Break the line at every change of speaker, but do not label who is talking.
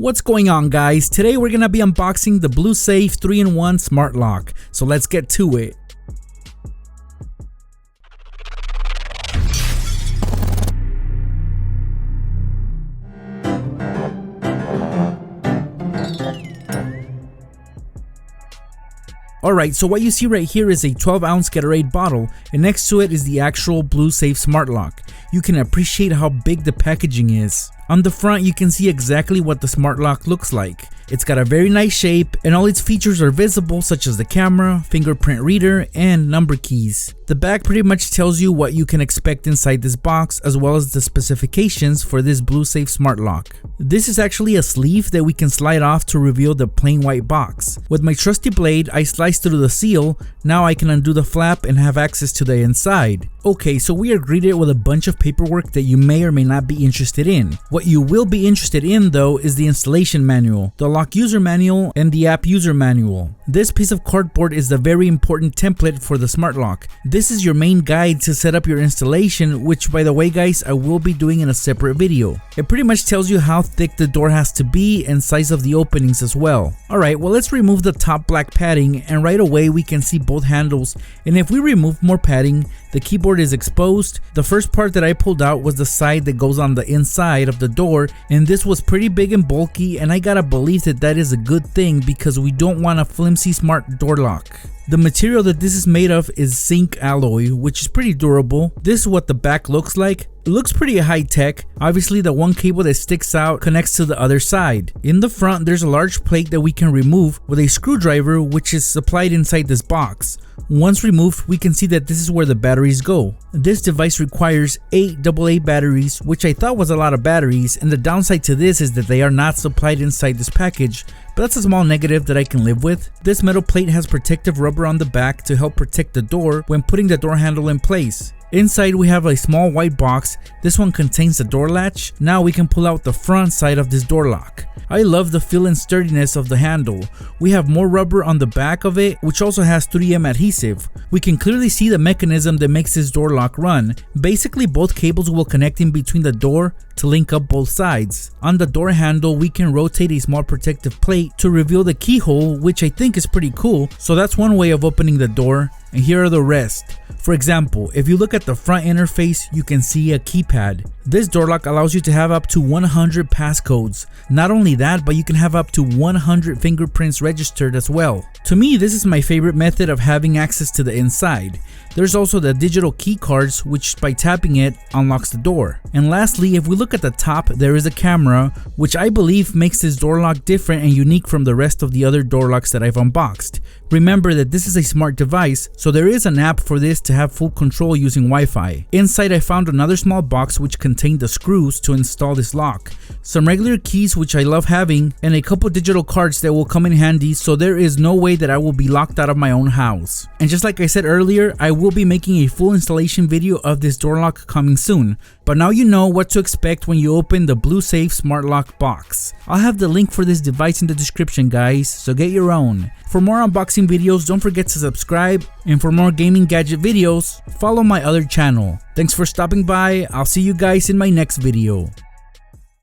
What's going on, guys? Today we're gonna be unboxing the BluSafe 3-in-1 smart lock, so let's get to it. Alright, so what you see right here is a 12-ounce Gatorade bottle, and next to it is the actual BluSafe smart lock. You can appreciate how big the packaging is. On the front, you can see exactly what the smart lock looks like. It's got a very nice shape, and all its features are visible, such as the camera, fingerprint reader, and number keys. The back pretty much tells you what you can expect inside this box, as well as the specifications for this BluSafe smart lock. This is actually a sleeve that we can slide off to reveal the plain white box. With my trusty blade, I sliced through the seal. Now I can undo the flap and have access to the inside. Okay, so we are greeted with a bunch of paperwork that you may or may not be interested in. What you will be interested in though is the installation manual, the lock user manual, and the app user manual. This piece of cardboard is the very important template for the smart lock. This is your main guide to set up your installation, which by the way guys, I will be doing in a separate video. It pretty much tells you how thick the door has to be and size of the openings as well. Alright, well let's remove the top black padding, and right away we can see both handles, and if we remove more padding, the keyboard is exposed. The first part that I pulled out was the side that goes on the inside of the door, and this was pretty big and bulky, and I gotta believe that that is a good thing because we don't want a flimsy smart door lock. The material that this is made of is zinc alloy, which is pretty durable. This is what the back looks like. It looks pretty high tech. Obviously the one cable that sticks out connects to the other side. In the front there's a large plate that we can remove with a screwdriver, which is supplied inside this box. Once removed, we can see that this is where the batteries go. This device requires 8 AA batteries, which I thought was a lot of batteries, and the downside to this is that they are not supplied inside this package, but that's a small negative that I can live with. This metal plate has protective rubber on the back to help protect the door when putting the door handle in place. Inside we have a small white box. This one contains the door latch. Now we can pull out the front side of this door lock. I love the feel and sturdiness of the handle. We have more rubber on the back of it, which also has 3M adhesive. We can clearly see the mechanism that makes this door lock run. Basically both cables will connect in between the door to link up both sides. On the door handle we can rotate a small protective plate to reveal the keyhole, which I think is pretty cool. So that's one way of opening the door, and here are the rest. For example, if you look at the front interface, you can see a keypad. This door lock allows you to have up to 100 passcodes. Not only that, but you can have up to 100 fingerprints registered as well. To me, this is my favorite method of having access to the inside. There's also the digital key cards, which by tapping it unlocks the door. And lastly, if we look at the top, there is a camera, which I believe makes this door lock different and unique from the rest of the other door locks that I've unboxed. Remember that this is a smart device, so there is an app for this to have full control using Wi-Fi. Inside I found another small box which contained the screws to install this lock, some regular keys which I love having, and a couple digital cards that will come in handy, so there is no way that I will be locked out of my own house. And just like I said earlier, I will be making a full installation video of this door lock coming soon. But now you know what to expect when you open the BluSafe smart lock box. I'll have the link for this device in the description guys, so get your own. For more unboxing videos, don't forget to subscribe, and for more gaming gadget videos, follow my other channel. Thanks for stopping by. I'll see you guys in my next video.